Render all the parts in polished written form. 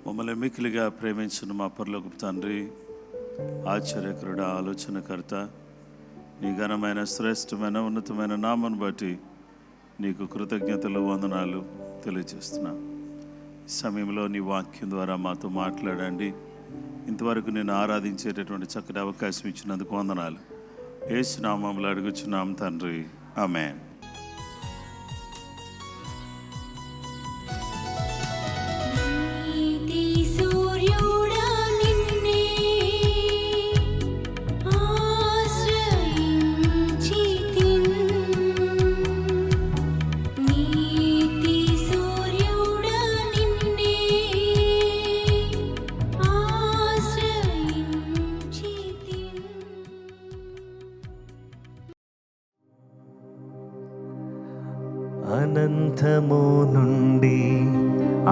మమ్మల్ని మిక్కిలిగా ప్రేమించిన మా పరలోకపు తండ్రి, ఆశ్చర్యకరుడ, ఆలోచనకర్త, నీ ఘనమైన శ్రేష్టమైన ఉన్నతమైన నామను బట్టి నీకు కృతజ్ఞతలు, వందనాలు తెలియజేస్తున్నా. ఈ సమయంలో నీ వాక్యం ద్వారా మాతో మాట్లాడండి. ఇంతవరకు నేను ఆరాధించేటటువంటి చక్కటి అవకాశం ఇచ్చినందుకు వందనాలు. యేసు నామములో అడుగుచున్నాం తండ్రి, ఆమేన్. అనంతము నుండి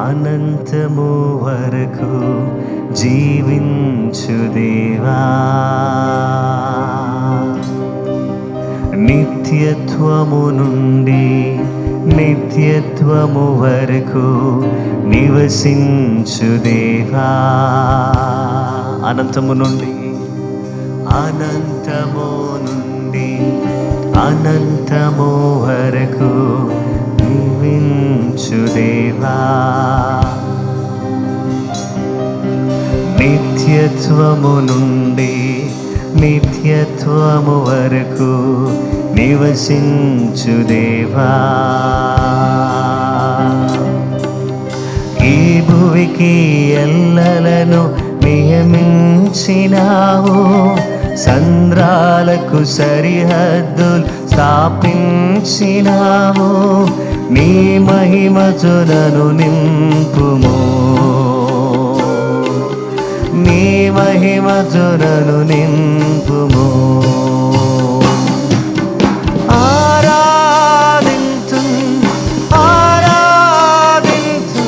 అనంతము వరకు జీవించు దేవా, నిత్యత్వము నుండి నిత్యత్వము వరకు నివసించు దేవా. అనంతము నుండి అనంతము నుండి అనంతము వరకు జీవించు దేవా, నిత్యత్వము నుండి నిత్యత్వము వరకు నివసించు దేవా. ఈ భువికి ఎల్లలను నియమించినావు, సంద్రాలకు సరిహద్దులు స్థాపించినావు. నీ మహిమతులను నింపుము, నీ మహిమతులను నింపుము. ఆరాధించు ఆరాధించు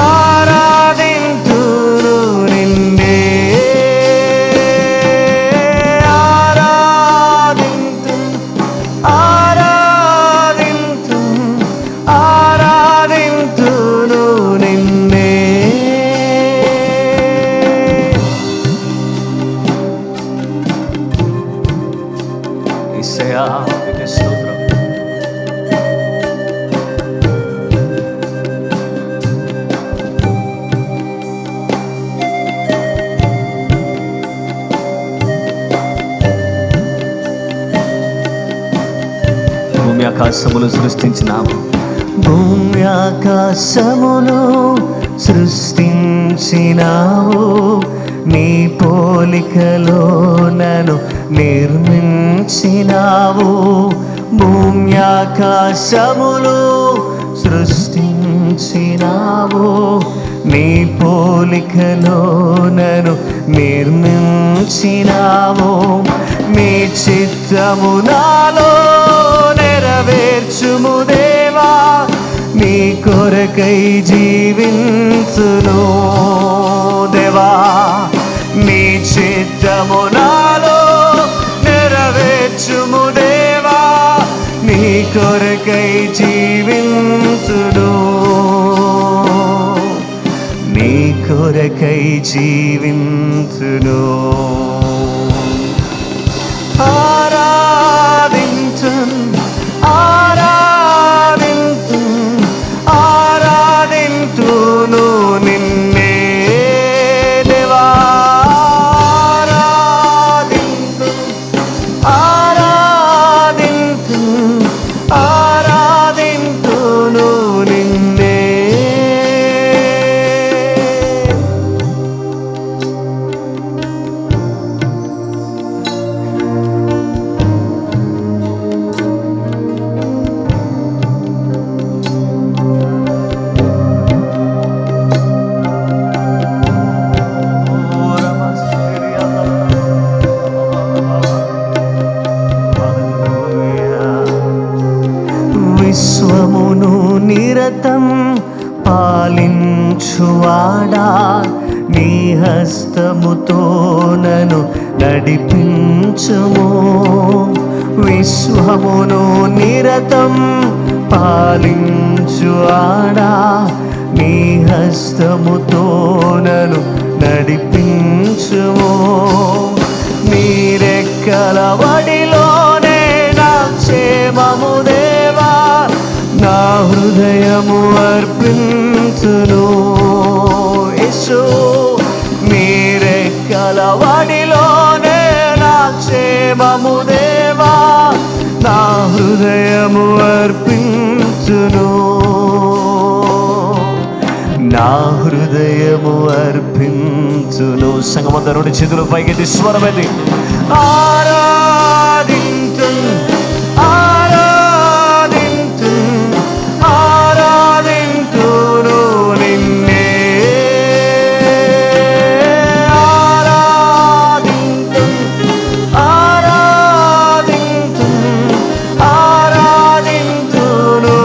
ఆరాధించును నిన్నే, ఆరాధించు ఆరాధించు ఆరాధించును నిన్నే. యేసయ్యా నీకే స్తోత్రం. భూమి ఆకాశములు సృష్టించినావు, భూమి ఆకాశములు సృష్టించినావు. నీ పోలికలో నన్ను నిర్మించినావు. భూమి ఆకాశములు సృష్టించినావు. నీ పోలికలో నన్ను నిర్మించినావు. నీ చిత్తము నాలో నెరవేర్చుము దేవా, నీ కొరకై జీవించును దేవా. నీ చిత్తము నాలో నెరవేర్చుము దేవా, నీ కొరకై జీవించును, నీ కొరకై జీవించును. ఆరాధించు ఆరాధించు ఆరాధించును నిన్నే దేవా, ఆరాధించు ఆరాధించు ఆరాధించును నిన్నే. విశ్వమును నిరతం పాలించువాడా, నీ హస్తముతో నన్ను నడిపించుము. విశ్వమును నిరతం పాలించువాడా, నీ నీ హస్తముతో నన్ను నడిపించుము. నీ రెక్కల వడిలోనే నా క్షేమము దేవా, నా హృదయము అర్పించును. యేసు నీ రెక్కల వడిలోనే నా క్షేమము దేవా, నా హృదయము అర్పించును. నా హృదయము అర్పించును. సంగమంతా రెండు చేతులు పైకెత్తి స్వరమెత్తి ఆరాధించు ఆరాధించు ఆరాధించును నిన్నే. ఆరాధించు ఆరాధించు ఆరాధించును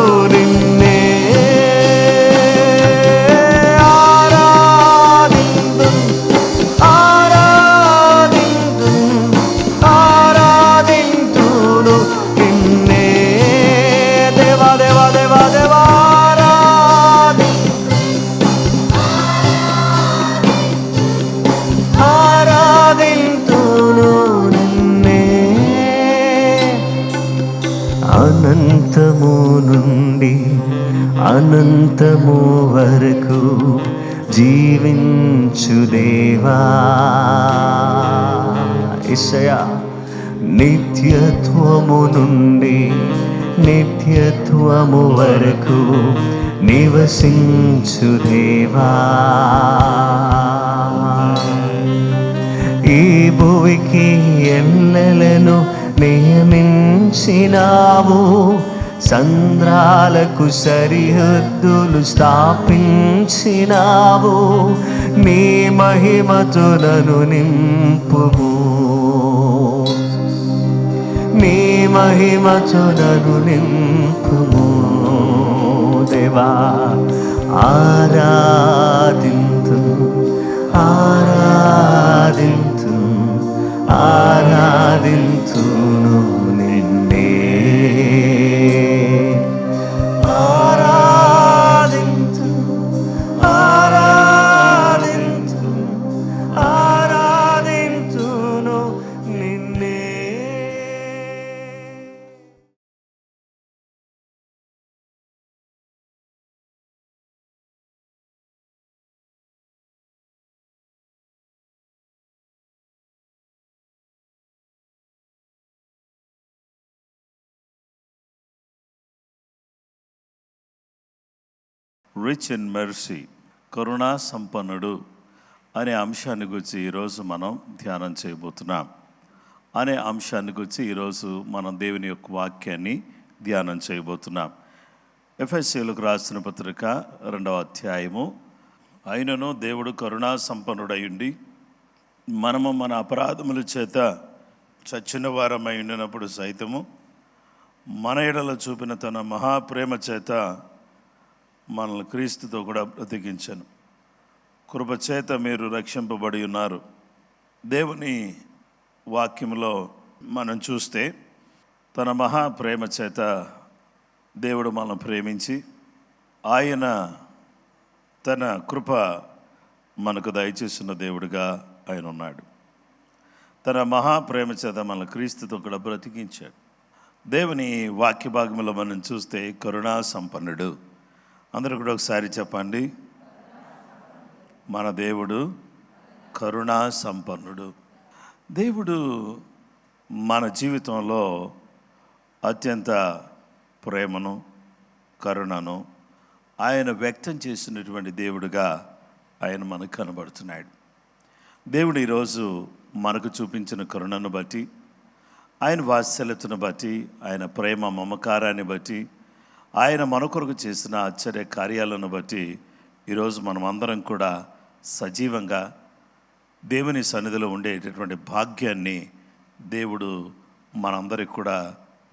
నిన్నే. అనంతము నుండి అనంతము వరకు జీవించు దేవా యేసయ్యా. నిత్యత్వము నుండి నిత్యత్వము వరకు నివసించు దేవా. ఈ భువికి ఎల్లెలను నియమించినావు, సంద్రాలకు సరిహద్దులు స్థాపించినావు. నీ మహిమతో నన్ను నింపుము, నీ మహిమతో నన్ను నింపుము దేవా. ఆరాధింతు ఆరాధింతు ఆరాధింతును నిన్నే. ఆరాధింతు ఆరాధింతు ఆరాధింతును నిన్నే. రిచ్ ఇన్ మెర్సీ, కరుణా సంపన్నుడు అనే అంశాన్ని గురించి ఈరోజు మనం ధ్యానం చేయబోతున్నాం. అనే అంశాన్ని గురించి ఈరోజు మనం దేవుని యొక్క వాక్యాన్ని ధ్యానం చేయబోతున్నాం. ఎఫెసీయులకు రాసిన పత్రిక 2వ అధ్యాయము. అయినను దేవుడు కరుణా సంపన్నుడయుండి మనము మన అపరాధముల చేత చచ్చిన వారమై ఉండినప్పుడు సైతము మన ఎడల చూపిన తన మహాప్రేమ చేత మనల్ని క్రీస్తుతో కూడా బ్రతికించను. కృపచేత మీరు రక్షింపబడి ఉన్నారు. దేవుని వాక్యంలో మనం చూస్తే తన మహాప్రేమ చేత దేవుడు మనల్ని ప్రేమించి ఆయన తన కృప మనకు దయచేసిన దేవుడిగా ఆయన ఉన్నాడు. తన మహాప్రేమ చేత మనల్ని క్రీస్తుతో కూడా బ్రతికించాడు. దేవుని వాక్య భాగంలో మనం చూస్తే కరుణా సంపన్నుడు. అందరూ కూడా ఒకసారి చెప్పండి, మన దేవుడు కరుణా సంపన్నుడు. దేవుడు మన జీవితంలో అత్యంత ప్రేమను కరుణను ఆయన వ్యక్తం చేసినటువంటి దేవుడిగా ఆయన మనకు కనబడుతున్నాడు. దేవుడు ఈరోజు మనకు చూపించిన కరుణను బట్టి, ఆయన వాత్సల్యతను బట్టి, ఆయన ప్రేమ మమకారాన్ని బట్టి, ఆయన మన కొరకు చేసిన ఆశ్చర్య కార్యాలను బట్టి ఈరోజు మనం అందరం కూడా సజీవంగా దేవుని సన్నిధిలో ఉండేటటువంటి భాగ్యాన్ని దేవుడు మనందరికి కూడా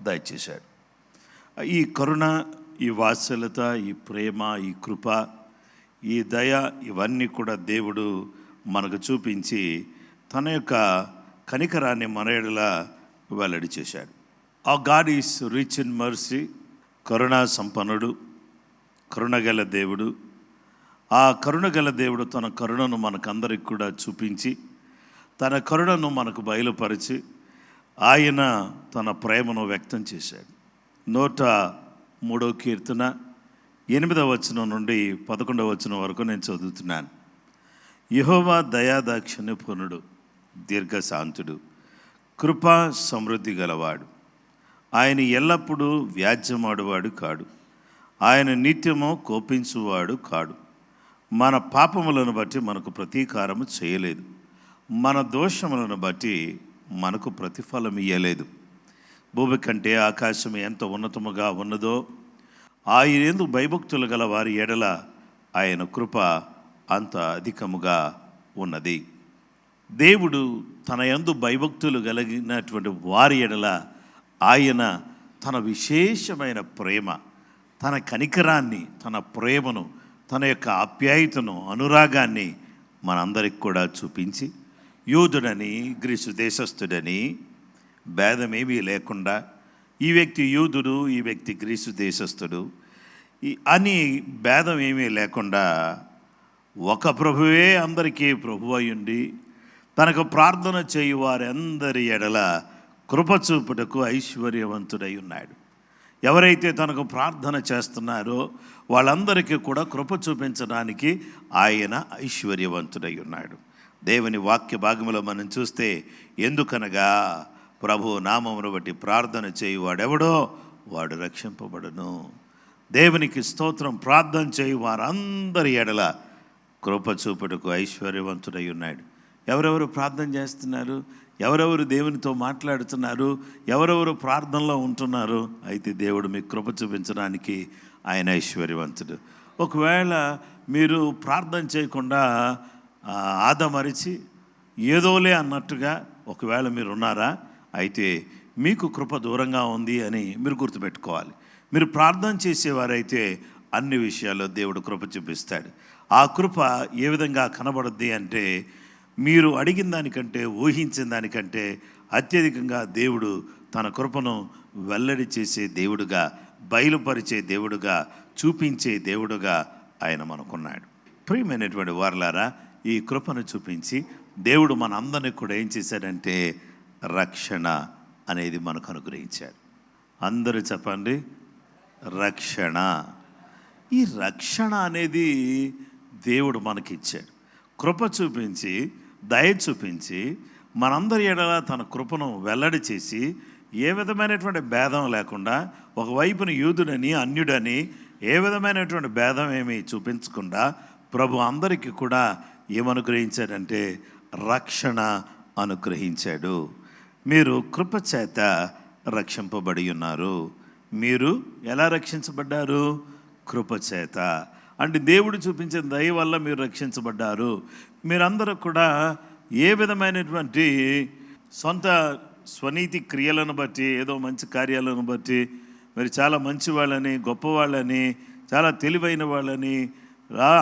దయచేశాడు. ఈ కరుణ, ఈ వాత్సల్యత, ఈ ప్రేమ, ఈ కృప, ఈ దయ, ఇవన్నీ కూడా దేవుడు మనకు చూపించి తన యొక్క కనికరాన్ని మన ఎడల వెల్లడి చేశాడు. ఆ God is rich in mercy, కరుణా సంపన్నుడు, కరుణగల దేవుడు. ఆ కరుణ గల దేవుడు తన కరుణను మనకందరికి కూడా చూపించి, తన కరుణను మనకు బయలుపరిచి, ఆయన తన ప్రేమను వ్యక్తం చేశాడు. 103వ కీర్తన 8వ వచనం నుండి 11వ వచనం వరకు నేను చదువుతున్నాను. యెహోవా దయాదాక్షిణ్యపూర్ణుడు, దీర్ఘశాంతుడు, కృపా సమృద్ధి గలవాడు. ఆయన ఎల్లప్పుడూ వ్యాజ్యమాడువాడు కాడు. ఆయన నిత్యము కోపించువాడు కాడు. మన పాపములను బట్టి మనకు ప్రతీకారము చేయలేదు. మన దోషములను బట్టి మనకు ప్రతిఫలం ఇయ్యలేదు. భూమి కంటే ఆకాశం ఎంత ఉన్నతముగా ఉన్నదో, ఆయన యందు భయభక్తులు గల వారి ఎడల ఆయన కృప అంత అధికముగా ఉన్నది. దేవుడు తన యందు భయభక్తులు కలిగినటువంటి వారి ఎడల ఆయన తన విశేషమైన ప్రేమ, తన కనికరాన్ని, తన ప్రేమను, తన యొక్క ఆప్యాయతను, అనురాగాన్ని మనందరికి కూడా చూపించి, యూదుడని గ్రీసు దేశస్థుడని భేదమేమీ లేకుండా, ఈ వ్యక్తి యూదుడు, ఈ వ్యక్తి గ్రీసు దేశస్థుడు అని భేదం ఏమీ లేకుండా ఒక ప్రభువే అందరికీ ప్రభు అయ్యుండి, తనకు ప్రార్థన చేయు వారందరి ఎడల కృప చూపుటకు ఐశ్వర్యవంతుడై ఉన్నాడు. ఎవరైతే తనకు ప్రార్థన చేస్తున్నారో వాళ్ళందరికీ కూడా కృప చూపించడానికి ఆయన ఐశ్వర్యవంతుడై ఉన్నాడు. దేవుని వాక్య భాగంలో మనం చూస్తే, ఎందుకనగా ప్రభు నామమును బట్టి ప్రార్థన చేయువాడెవడో వాడు రక్షింపబడును. దేవునికి స్తోత్రం. ప్రార్థన చేయు వారందరి ఎడల కృప చూపుటకు ఐశ్వర్యవంతుడై ఉన్నాడు. ఎవరెవరు ప్రార్థన చేస్తున్నారు? ఎవరెవరు దేవునితో మాట్లాడుతున్నారు? ఎవరెవరు ప్రార్థనలో ఉంటున్నారు? అయితే దేవుడు మీకు కృప చూపించడానికి ఆయన ఐశ్వర్యవంతుడు. ఒకవేళ మీరు ప్రార్థన చేయకుండా ఆదమరిచి ఏదోలే అన్నట్టుగా ఒకవేళ మీరు ఉన్నారా? అయితే మీకు కృప దూరంగా ఉంది అని మీరు గుర్తుపెట్టుకోవాలి. మీరు ప్రార్థన చేసేవారైతే అన్ని విషయాల్లో దేవుడు కృప చూపిస్తాడు. ఆ కృప ఏ విధంగా కనబడుద్ది అంటే, మీరు అడిగిన దానికంటే, ఊహించిన దానికంటే అత్యధికంగా దేవుడు తన కృపను వెల్లడి చేసే దేవుడుగా, బయలుపరిచే దేవుడుగా, చూపించే దేవుడుగా ఆయన మనకున్నాడు. ప్రియమైనటువంటి వారలారా, ఈ కృపను చూపించి దేవుడు మన అందరినీ కూడా ఏం చేశాడంటే రక్షణ అనేది మనకు అనుగ్రహించాడు. అందరూ చెప్పండి, రక్షణ. ఈ రక్షణ అనేది దేవుడు మనకిచ్చాడు. కృప చూపించి, దయ చూపించి, మనందరి ఎడల తన కృపను వెల్లడి చేసి, ఏ విధమైనటువంటి భేదం లేకుండా, ఒకవైపున యూదుడని అన్యుడని ఏ విధమైనటువంటి భేదం ఏమీ చూపించకుండా ప్రభు అందరికీ కూడా ఏమనుగ్రహించాడంటే రక్షణ అనుగ్రహించాడు. మీరు కృప చేత రక్షింపబడి ఉన్నారు. మీరు ఎలా రక్షించబడ్డారు? కృప చేత. అంటే దేవుడు చూపించిన దయ వల్ల మీరు రక్షించబడ్డారు. మీరందరూ కూడా ఏ విధమైనటువంటి సొంత స్వనీతి క్రియలను బట్టి, ఏదో మంచి కార్యాలను బట్టి మీరు చాలా మంచి వాళ్ళని, గొప్పవాళ్ళని, చాలా తెలివైన వాళ్ళని,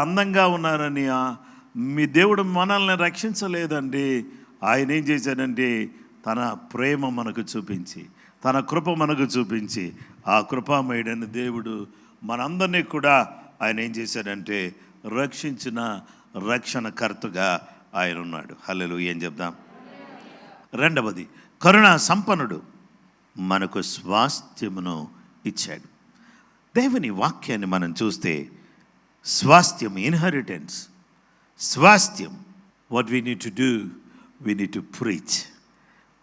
అందంగా ఉన్నారని మీ దేవుడు మనల్ని రక్షించలేదండి. ఆయన ఏం చేశాడంటే తన ప్రేమ మనకు చూపించి, తన కృప మనకు చూపించి, ఆ కృపామయుడైన దేవుడు మనందరినీ కూడా ఆయన ఏం చేశాడంటే రక్షించిన రక్షణకర్తగా ఆయన ఉన్నాడు. హల్లెలూయా ఏం చెప్దాం. రెండవది, కరుణా సంపన్నుడు, మనకు స్వాస్థ్యమును ఇచ్చాడు. దేవుని వాక్యాన్ని మనం చూస్తే స్వాస్థ్యం, ఇన్హెరిటెన్స్, స్వాస్థ్యం. What we need to do, we need to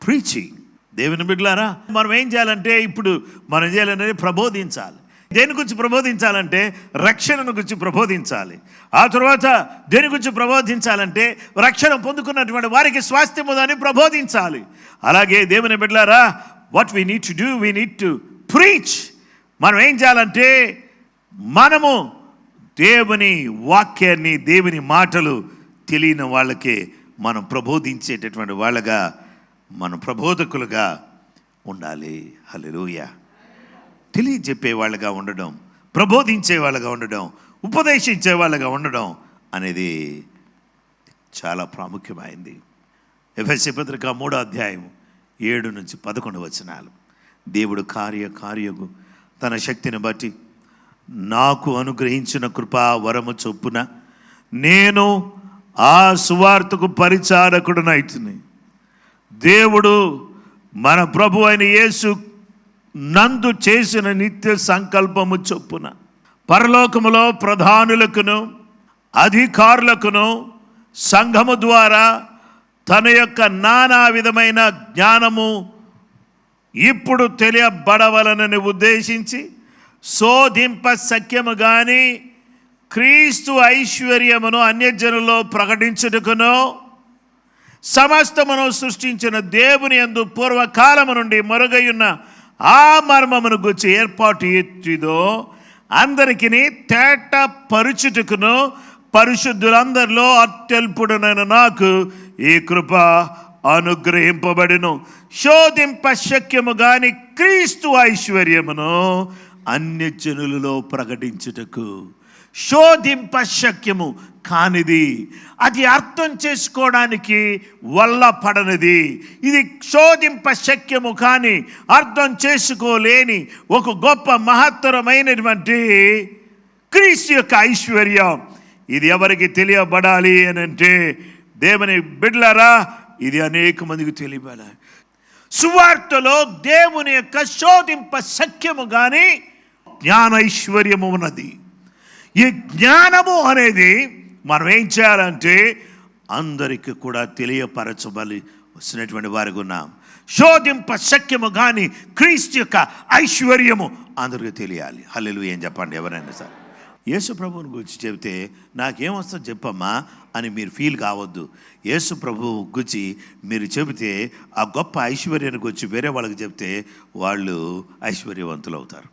preaching. దేవుని బిడ్డలారా, మనం ఏం చేయాలంటే ఇప్పుడు మనం చేయాలంటే ప్రబోధించాలి. దేని గురించి ప్రబోధించాలంటే రక్షణను గురించి ప్రబోధించాలి. ఆ తర్వాత దేని గురించి ప్రబోధించాలంటే రక్షణ పొందుకున్నటువంటి వారికి స్వాస్థ్యము అని ప్రబోధించాలి. అలాగే దేవుని బిడ్డలారా, what we need to do, we need to preach. మనం ఏం చేయాలంటే మనము దేవుని వాక్యాన్ని, దేవుని మాటలు తెలియని వాళ్ళకి మనం ప్రబోధించేటటువంటి వాళ్ళగా, మనం ప్రబోధకులుగా ఉండాలి. హల్లెలూయా. తెలియజెప్పే వాళ్ళగా ఉండడం, ప్రబోధించే వాళ్ళగా ఉండడం, ఉపదేశించే వాళ్ళగా ఉండడం అనేది చాలా ప్రాముఖ్యమైంది. ఎఫెసీ పత్రిక 3వ అధ్యాయం 7-11 వచనాలు. దేవుడు కార్యము తన శక్తిని బట్టి నాకు అనుగ్రహించిన కృపా వరము చొప్పున నేను ఆ సువార్తకు పరిచారకుడునైతిని. దేవుడు మన ప్రభు అయిన యేసు నందు చేసిన నిత్య సంకల్పము చొప్పున పరలోకములో ప్రధానులకును అధికారులకును సంఘము ద్వారా తన యొక్క నానా విధమైన జ్ఞానము ఇప్పుడు తెలియబడవలనని ఉద్దేశించి శోధింప సఖ్యము గాని క్రీస్తు ఐశ్వర్యమును అన్యజనుల్లో ప్రకటించుటకును సమస్తమును సృష్టించిన దేవుని యందు పూర్వకాలము నుండి మరుగయున్న ఆ మర్మమును గురించి ఏర్పాటు ఎత్తిదో అందరికి తేట పరుచుటకును పరిశుద్ధులందరిలో అత్యల్పుడనైన నాకు ఈ కృప అనుగ్రహింపబడిను. శోధింప శక్యము గాని క్రీస్తు ఐశ్వర్యమును అన్యజనులలో ప్రకటించుటకు. శోధింప శక్యము కానిది, అది అర్థం చేసుకోవడానికి వల్ల పడనిది. ఇది శోధింప శక్యము కానీ అర్థం చేసుకోలేని ఒక గొప్ప మహత్తరమైనటువంటి క్రీస్తు యొక్క ఐశ్వర్యం. ఇది ఎవరికి తెలియబడాలి అని అంటే, దేవుని బిడ్డలారా, ఇది అనేక మందికి తెలియబడాలి. సువార్తలో దేవుని యొక్క శోధింప సఖ్యము కానీ జ్ఞానైశ్వర్యము ఉన్నది. ఈ జ్ఞానము అనేది మనం ఏం చేయాలంటే అందరికీ కూడా తెలియపరచబలి వచ్చినటువంటి వారికి ఉన్నాం. శోధింప సఖ్యము కానీ క్రీస్తు యొక్క ఐశ్వర్యము అందరికీ తెలియాలి. హల్లెలూయా. ఏం చెప్పండి ఎవరైనా సరే. యేసు ప్రభువుని గురించి చెబితే నాకేమొస్తుందో చెప్పమ్మా అని మీరు ఫీల్ కావద్దు. యేసు ప్రభువు గురించి మీరు చెబితే ఆ గొప్ప ఐశ్వర్యాన్ని గురించి వేరే వాళ్ళకి చెప్తే వాళ్ళు ఐశ్వర్యవంతులు అవుతారు.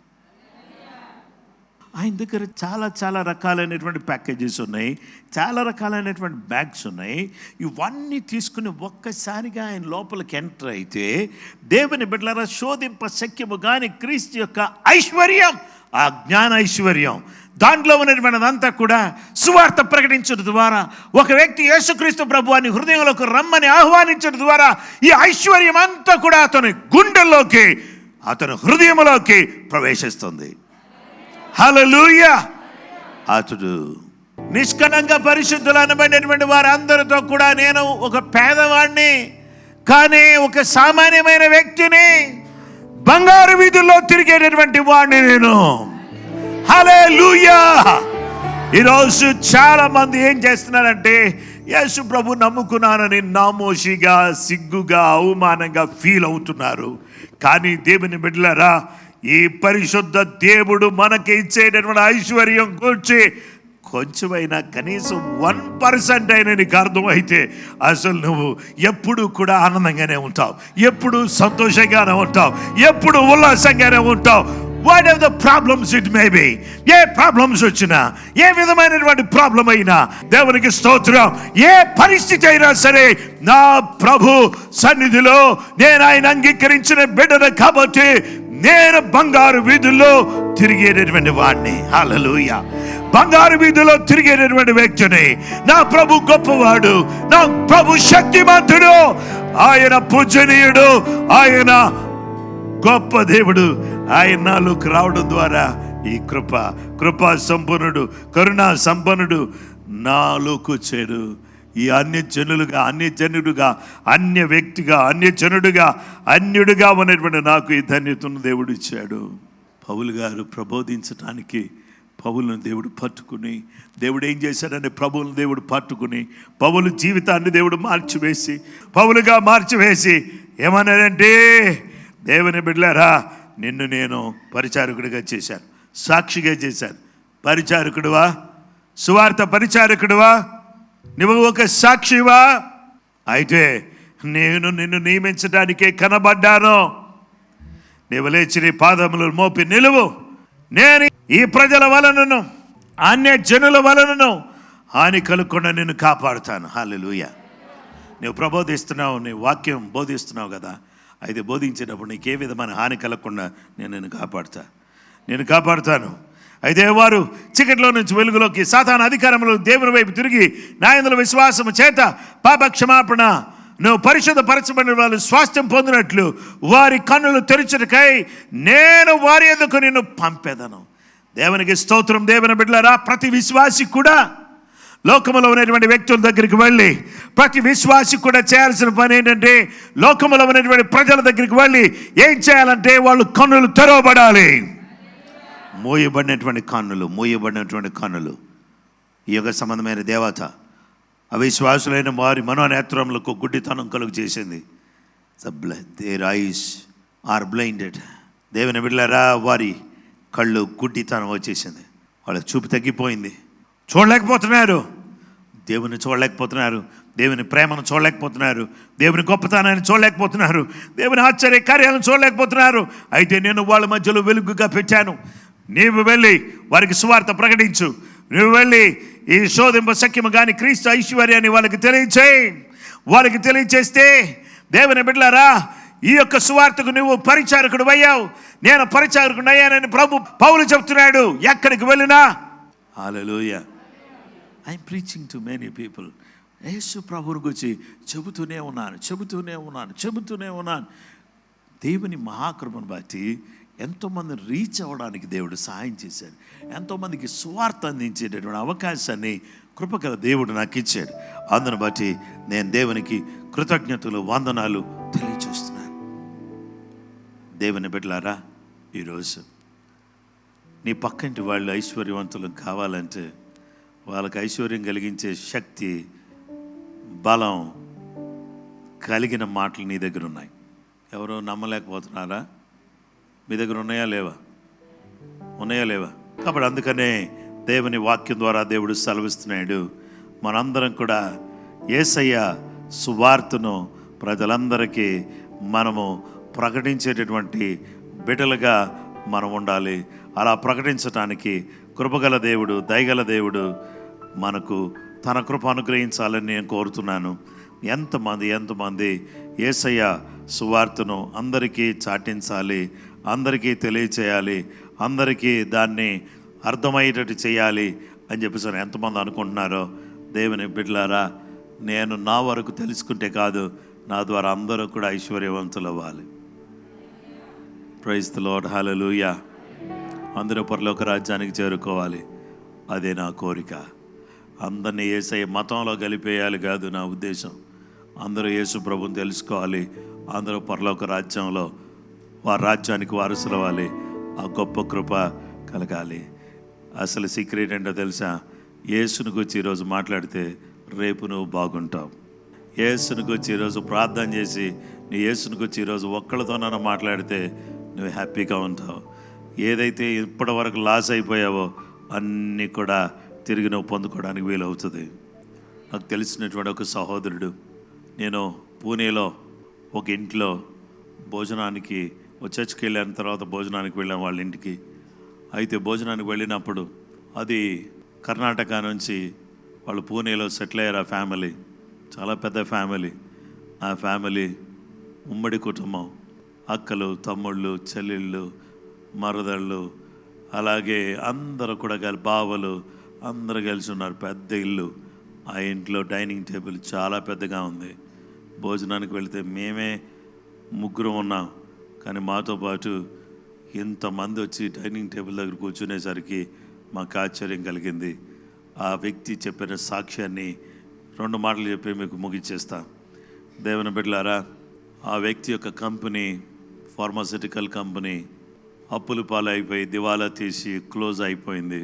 ఆయన దగ్గర చాలా చాలా రకాలైనటువంటి ప్యాకేజెస్ ఉన్నాయి, చాలా రకాలైనటువంటి బ్యాగ్స్ ఉన్నాయి. ఇవన్నీ తీసుకుని ఒక్కసారిగా ఆయన లోపలికి ఎంటర్ అయితే దేవుని బిడ్డలారా, శోధింప సఖ్యము కానీ క్రీస్తు యొక్క ఐశ్వర్యం, ఆ జ్ఞాన ఐశ్వర్యం, దాంట్లో ఉన్నటువంటిదంతా కూడా సువార్త ప్రకటించడం ద్వారా, ఒక వ్యక్తి యేసుక్రీస్తు ప్రభువాన్ని హృదయంలోకి రమ్మని ఆహ్వానించడం ద్వారా ఈ ఐశ్వర్యం అంతా కూడా అతని గుండెల్లోకి, అతని హృదయంలోకి ప్రవేశిస్తుంది. హల్లెలూయా. అతడు నిష్కలంగా పరిశుద్ధులు అనబడినటువంటి వారందరితో కూడా నేను ఒక పేదవాడిని, కానీ ఒక సామాన్యమైన వ్యక్తిని, బంగారు వీధుల్లో తిరిగేటటువంటి వాడిని నేను. హల్లెలూయా. ఈరోజు చాలా మంది ఏం చేస్తున్నారంటే యేసు ప్రభు నమ్ముకున్నానని నామోషిగా, సిగ్గుగా, అవమానంగా ఫీల్ అవుతున్నారు. కానీ దేవుని బిడ్డలారా, ఈ పరిశుద్ధ దేవుడు మనకి ఇచ్చేటటువంటి ఐశ్వర్యం గురించి కొంచెమైనా కనీసం 1% అయినా నీకు అర్థమైతే అసలు నువ్వు ఎప్పుడు కూడా ఆనందంగానే ఉంటావు, ఎప్పుడు సంతోషంగానే ఉంటావు, ఎప్పుడు ఉల్లాసంగానే ఉంటావు. What ever the problems it may be, A problems వచ్చినా, ఏ విధమైనటువంటి ప్రాబ్లం అయినా దేవునికి స్తోత్రం. ఏ పరిస్థితి అయినా సరే నా ప్రభు సన్నిధిలో నేను ఆయన అంగీకరించిన బిడ్డను కాబట్టి నేను బంగారు వీధుల్లో తిరిగేటటువంటి వాడిని. హల్లెలూయా. బంగారు వీధిలో తిరిగేటటువంటి వ్యక్తిని. నా ప్రభు గొప్పవాడు, నా ప్రభు శక్తిమంతుడు, ఆయన పూజనీయుడు, ఆయన గొప్ప దేవుడు. ఆయన నాలోకి రావడం ద్వారా ఈ కృపా సంపన్నుడు, కరుణా సంపన్నుడు నాలోకి వచ్చాడు. ఈ అన్యజనుడుగా, అన్య వ్యక్తిగా, అన్యజనుడుగా, అన్యుడిగా ఉన్నటువంటి నాకు ఈ ధన్యతను దేవుడు ఇచ్చాడు. పౌలు గారు ప్రబోధించడానికి పౌలును దేవుడు పట్టుకుని, దేవుడు ఏం చేశాడని ప్రభువును దేవుడు పట్టుకుని, పౌలు జీవితాన్ని దేవుడు పౌలుగా మార్చివేసి ఏమన్నాడంటే, దేవుని బిడ్డలారా, నిన్ను నేను పరిచారకుడిగా చేశాను, సాక్షిగా చేశాను. పరిచారకుడివా? సువార్త పరిచారకుడివా? నువ్వు ఒక సాక్షివా? అయితే నేను నిన్ను నియమించడానికే కనబడ్డాను. నీవు లేచి నీ పాదములు మోపి నిలువు. నేను ఈ ప్రజల వలనను అన్య జనుల వలనను హాని కలుగకుండా నిన్ను కాపాడుతాను. హల్లెలూయా. నువ్వు ప్రబోధిస్తున్నావు, నీ వాక్యం బోధిస్తున్నావు కదా, అయితే బోధించేటప్పుడు నీకే విధమైన హాని కలగకుండా నేను కాపాడుతాను. అయితే వారు చీకటిలో నుంచి వెలుగులోకి, సాతాను అధికారంలో దేవుని వైపు తిరిగి నాయందుల విశ్వాసము చేత పాప క్షమాపణ నువ్వు పరిశుద్ధపరచబడిన వాళ్ళు స్వాస్థ్యం పొందినట్లు వారి కన్నులు తెరచుటకై నేను వారి ఎదుకు నిన్ను పంపేదను. దేవునికి స్తోత్రం. దేవుని బిడ్డలారా, ప్రతి విశ్వాసి కూడా లోకములో ఉన్నటువంటి వ్యక్తుల దగ్గరికి వెళ్ళి, ప్రతి విశ్వాసి కూడా చేయాల్సిన పని ఏంటంటే లోకములో ఉన్నటువంటి ప్రజల దగ్గరికి వెళ్ళి ఏం చేయాలంటే వాళ్ళు కన్నులు తెరవబడాలి. మూయబడినటువంటి కన్నులు ఈ యొక్క సంబంధమైన దేవత అవిశ్వాసులైన వారి మనోనేత్రములకు గుడ్డితనం కలుగు చేసింది. Their eyes are blinded. దేవుని బిడ్డలారా, వారి కళ్ళు గుడ్డితనం వచ్చేసింది. వాళ్ళ చూపు తగ్గిపోయింది. చూడలేకపోతున్నారు, దేవుని చూడలేకపోతున్నారు, దేవుని ప్రేమను చూడలేకపోతున్నారు, దేవుని గొప్పతనాన్ని చూడలేకపోతున్నారు, దేవుని ఆశ్చర్య కార్యాలను చూడలేకపోతున్నారు. అయితే నేను వాళ్ళ మధ్యలో వెలుగుగా పెట్టాను. నీవు వెళ్ళి వారికి సువార్త ప్రకటించు. నువ్వు వెళ్ళి ఈ శోధింప సఖ్యము కానీ క్రీస్తు ఐశ్వర్యాన్ని వాళ్ళకి తెలియచేయి. వాళ్ళకి తెలియచేస్తే, దేవుని బిడ్డలారా, ఈ యొక్క సువార్తకు నువ్వు పరిచారకుడు అయ్యావు, నేను పరిచారకుడు అయ్యానని పౌలు చెప్తున్నాడు. ఎక్కడికి వెళ్ళినా hallelujah, I'm preaching to many people. Yesu ప్రభువుని గురించి చెబుతూనే ఉన్నాను. దేవుని మహాకృపను బట్టి ఎంతోమందిని రీచ్ అవ్వడానికి దేవుడు సహాయం చేశాడు. ఎంతోమందికి సువార్త అందించేటటువంటి అవకాశాన్ని కృపగల దేవుడు నాకు ఇచ్చాడు. అందును బట్టి నేను దేవునికి కృతజ్ఞతలు, వందనాలు తెలియజేస్తున్నాను. దేవుని బిడ్డలారా, ఈరోజు నీ పక్కంటి వాళ్ళు ఐశ్వర్యవంతులు కావాలంటే వాళ్ళకి ఐశ్వర్యం కలిగించే శక్తి, బలం కలిగిన మాటలు నీ దగ్గర ఉన్నాయి. ఎవరో నమ్మలేకపోతున్నారా? మీ దగ్గర ఉన్నాయా లేవా? కాబట్టి అందుకనే దేవుని వాక్యం ద్వారా దేవుడు సెలవిస్తున్నాడు. మనందరం కూడా యేసయ్య సువార్తను ప్రజలందరికీ మనము ప్రకటించేటటువంటి బిడ్డలుగా మనం ఉండాలి. అలా ప్రకటించటానికి కృపగల దేవుడు, దయగల దేవుడు మనకు తన కృప అనుగ్రహించాలని నేను కోరుతున్నాను. ఎంతమంది యేసయ్య సువార్తను అందరికీ చాటించాలి, అందరికీ తెలియచేయాలి, అందరికీ దాన్ని అర్థమయ్యేటట్టు చేయాలి అని చెప్పేసి ఎంతమంది అనుకుంటున్నారో, దేవుని బిడ్డలారా, నేను నా వరకు తెలుసుకుంటే కాదు, నా ద్వారా అందరూ కూడా ఐశ్వర్యవంతులు అవ్వాలి. ప్రైజ్ ది లార్డ్, హల్లెలూయా. అందరూ పరలోక రాజ్యానికి చేరుకోవాలి. అదే నా కోరిక. అందరినీ యేసయ్య మతంలో కలిపేయాలి కాదు నా ఉద్దేశం. అందరూ యేసు ప్రభువుని తెలుసుకోవాలి, అందరూ పరలోక రాజ్యంలో వారి రాజ్యానికి వారసులు అవ్వాలి. ఆ గొప్ప కృప కలగాలి. అసలు సీక్రెట్ ఏంటో తెలుసా? యేసుని గురించి ఈరోజు మాట్లాడితే రేపు నువ్వు బాగుంటావు. యేసుని గురించి ఈరోజు ప్రార్థన చేసి నీ యేసుని గురించి ఈరోజు ఒక్కళ్ళతోనైనా మాట్లాడితే నువ్వు హ్యాపీగా ఉంటావు. ఏదైతే ఇప్పటి వరకు లాస్ అయిపోయావో అన్నీ కూడా తిరిగి నువ్వు పొందుకోవడానికి వీలవుతుంది. నాకు తెలిసినటువంటి ఒక సహోదరుడు, నేను పూణేలో ఒక ఇంట్లో భోజనానికి చర్చికి వెళ్ళిన తర్వాత భోజనానికి వెళ్ళాం వాళ్ళ ఇంటికి. అయితే భోజనానికి వెళ్ళినప్పుడు అది కర్ణాటక నుంచి వాళ్ళు పూణేలో సెటిల్ అయ్యారు. ఆ ఫ్యామిలీ చాలా పెద్ద ఫ్యామిలీ. ఆ ఫ్యామిలీ ఉమ్మడి కుటుంబం, అక్కలు, తమ్ముళ్ళు, చెల్లెళ్ళు, మరదళ్ళు, అలాగే అందరూ కూడా బావలు అందరూ కలిసి ఉన్నారు. పెద్ద ఇల్లు. ఆ ఇంట్లో డైనింగ్ టేబుల్ చాలా పెద్దగా ఉంది. భోజనానికి వెళితే మేమే ముగ్గురు ఉన్నాం, కానీ మాతో పాటు ఇంతమంది వచ్చి డైనింగ్ టేబుల్ దగ్గర కూర్చునేసరికి మాకు ఆశ్చర్యం కలిగింది. ఆ వ్యక్తి చెప్పిన సాక్ష్యాన్ని 2 మాటలు చెప్పి మీకు ముగిచ్చేస్తా. దేవుని బిడ్డలారా, ఆ వ్యక్తి యొక్క కంపెనీ, ఫార్మాసిటికల్ కంపెనీ, అప్పులు పాలైపోయి దివాలా తీసి క్లోజ్ అయిపోయింది.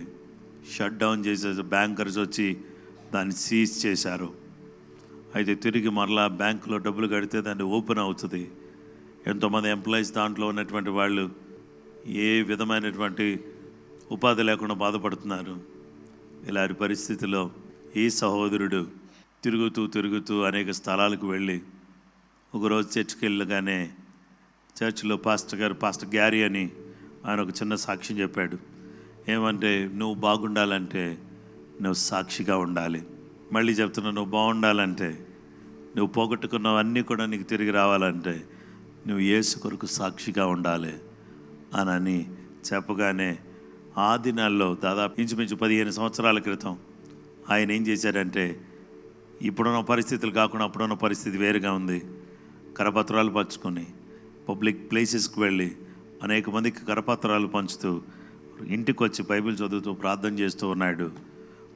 షట్ డౌన్ చేసేసి బ్యాంకర్స్ వచ్చి దాన్ని సీజ్ చేశారు. అయితే తిరిగి మరలా బ్యాంకులో డబ్బులు కడితే దాన్ని ఓపెన్ అవుతుంది. ఎంతోమంది ఎంప్లాయీస్ దాంట్లో ఉన్నటువంటి వాళ్ళు ఏ విధమైనటువంటి ఉపాధి లేకుండా బాధపడుతున్నారు. ఇలాంటి పరిస్థితిలో ఈ సహోదరుడు తిరుగుతూ అనేక వెళ్ళి ఒకరోజు చర్చికి వెళ్ళగానే చర్చిలో పాస్టర్ గ్యారీ అని ఆయన ఒక చిన్న సాక్ష్యం చెప్పాడు. ఏమంటే, నువ్వు బాగుండాలంటే నువ్వు సాక్షిగా ఉండాలి. మళ్ళీ చెప్తున్నా, నువ్వు బాగుండాలంటే, నువ్వు పోగొట్టుకున్నవన్నీ కూడా నీకు తిరిగి రావాలంటే నువ్వు యేసు కొరకు సాక్షిగా ఉండాలి అని చెప్పగానే ఆ దినాల్లో దాదాపు ఇంచుమించు 15 సంవత్సరాల క్రితం ఆయన ఏం చేశాడంటే, ఇప్పుడున్న పరిస్థితులు కాకుండా అప్పుడున్న పరిస్థితి వేరుగా ఉంది. కరపత్రాలు పంచుకొని పబ్లిక్ ప్లేసెస్కి వెళ్ళి అనేక మందికి కరపత్రాలు పంచుతూ ఇంటికి వచ్చి బైబిల్ చదువుతూ ప్రార్థన చేస్తూ ఉన్నాడు.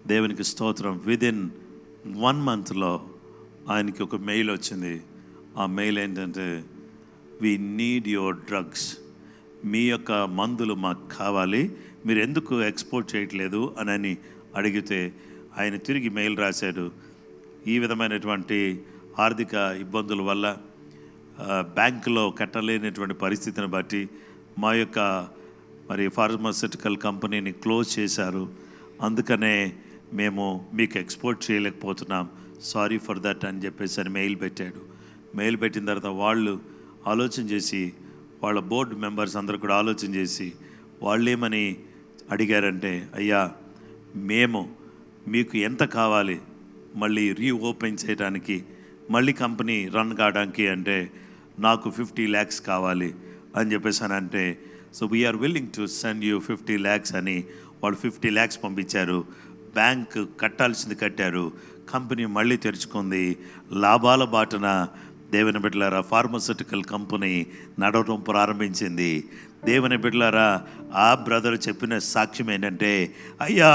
దేవునికి స్తోత్రం. విదిన్ 1 monthలో ఆయనకి ఒక మెయిల్ వచ్చింది. ఆ మెయిల్ ఏంటంటే, వి నీడ్ యువర్ డ్రగ్స్, మీ యొక్క మందులు మాకు కావాలి, మీరు ఎందుకు ఎక్స్పోర్ట్ చేయట్లేదు అని అడిగితే ఆయన తిరిగి మెయిల్ రాశాడు. ఈ విధమైనటువంటి ఆర్థిక ఇబ్బందుల వల్ల బ్యాంకులో కట్టలేనటువంటి పరిస్థితిని బట్టి మా యొక్క ఫార్మాస్యూటికల్ కంపెనీని క్లోజ్ చేశారు, అందుకనే మేము మీకు ఎక్స్పోర్ట్ చేయలేకపోతున్నాం, సారీ ఫర్ దట్ అని చెప్పేసి అని మెయిల్ పెట్టాడు. మెయిల్ పెట్టిన తర్వాత వాళ్ళు ఆలోచన చేసి, వాళ్ళ బోర్డు మెంబర్స్ అందరూ కూడా ఆలోచన చేసి వాళ్ళేమని అడిగారంటే, అయ్యా మేము మీకు ఎంత కావాలి మళ్ళీ రీఓపెన్ చేయడానికి, మళ్ళీ కంపెనీ రన్ కావడానికి అంటే, నాకు 50 lakhs కావాలి అని చెప్పేసి అని అంటే, so we are willing to send you 50 lakhs అని వాళ్ళు 50 lakhs పంపించారు. బ్యాంక్ కట్టాల్సింది కట్టారు, కంపెనీ మళ్ళీ తెరుచుకుంది. లాభాల బాటన దేవుని బిడ్డలారా ఫార్మాస్యూటికల్ కంపెనీ నడవడం ప్రారంభించింది. దేవుని బిడ్డలారా ఆ బ్రదర్ చెప్పిన సాక్ష్యం ఏంటంటే, అయ్యా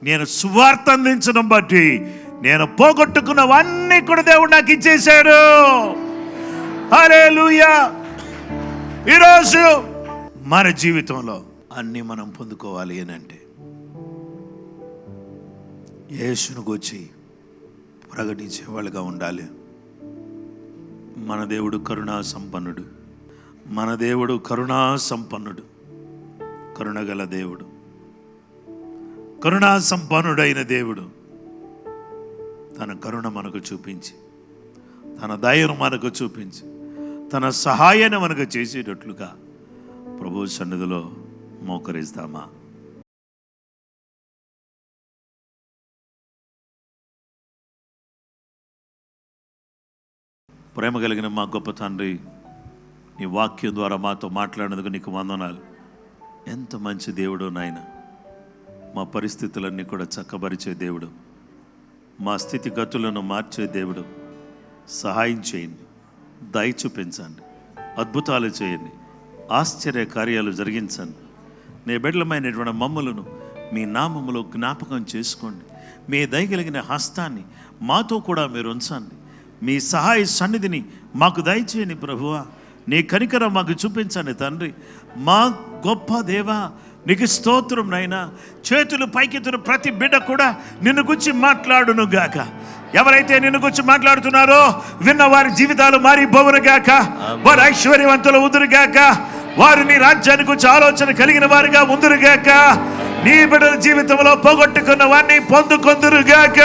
నేను సువార్త అందించడం బట్టి నేను పోగొట్టుకున్నవన్నీ కూడా దేవుడు నాకు ఇచ్చేశాడు. హల్లెలూయా. ఈరోజు మన జీవితంలో అన్నీ మనం పొందుకోవాలి అని అంటే యేసును గూర్చి ప్రకటించే వాళ్ళుగా ఉండాలి. మన దేవుడు కరుణా సంపన్నుడు, మన దేవుడు కరుణా సంపన్నుడు, కరుణగల దేవుడు, కరుణా సంపన్నుడైన దేవుడు తన కరుణ మనకు చూపించి, తన దయను మనకు చూపించి, తన సహాయాన్ని మనకు చేసేటట్లుగా ప్రభు సన్నిధిలో మోకరిస్తామా? ప్రేమ కలిగిన మా గొప్ప తండ్రి, నీ వాక్యం ద్వారా మాతో మాట్లాడినందుకు నీకు వందనాలు. ఎంత మంచి దేవుడు నాయన. మా పరిస్థితులన్నీ కూడా చక్కబరిచే దేవుడు, మా స్థితిగతులను మార్చే దేవుడు. సహాయం చేయండి, దయ చూపించండి, అద్భుతాలు చేయండి, ఆశ్చర్య కార్యాలు జరిగించండి. నీ బిడ్డలమైనటువంటి మమ్మలను మీ నామములో జ్ఞాపకం చేసుకోండి. మీ దయగలిగిన హస్తాన్ని మాతో కూడా మీరు ఉంచండి. మీ సహాయ సన్నిధిని మాకు దయచేయండి ప్రభువా. నీ కనికరం మాకు చూపించండి తండ్రి. మా గొప్ప దేవా నీకు స్తోత్రం నాయనా. చేతులు పైకెత్తున ప్రతి బిడ్డ కూడా నిన్ను గురించి మాట్లాడును గాక. ఎవరైతే నిన్ను గురించి మాట్లాడుతున్నారో విన్న వారి జీవితాలు మారిపోవును గాక. వారు ఐశ్వర్యవంతులు ఉందురు గాక. వారు నీ రాజ్యాన్ని గురించి ఆలోచన కలిగిన వారుగా ఉందురు గాక. నీ బిడ్డల జీవితంలో పోగొట్టుకున్న వారిని పొందుకొందురు గాక.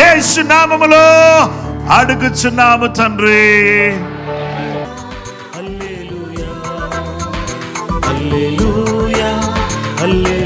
యేసు నామములో అడుగుచున్నాము తండ్రి. హల్లెలూయా హల్లెలూయా హల్లెలూయా.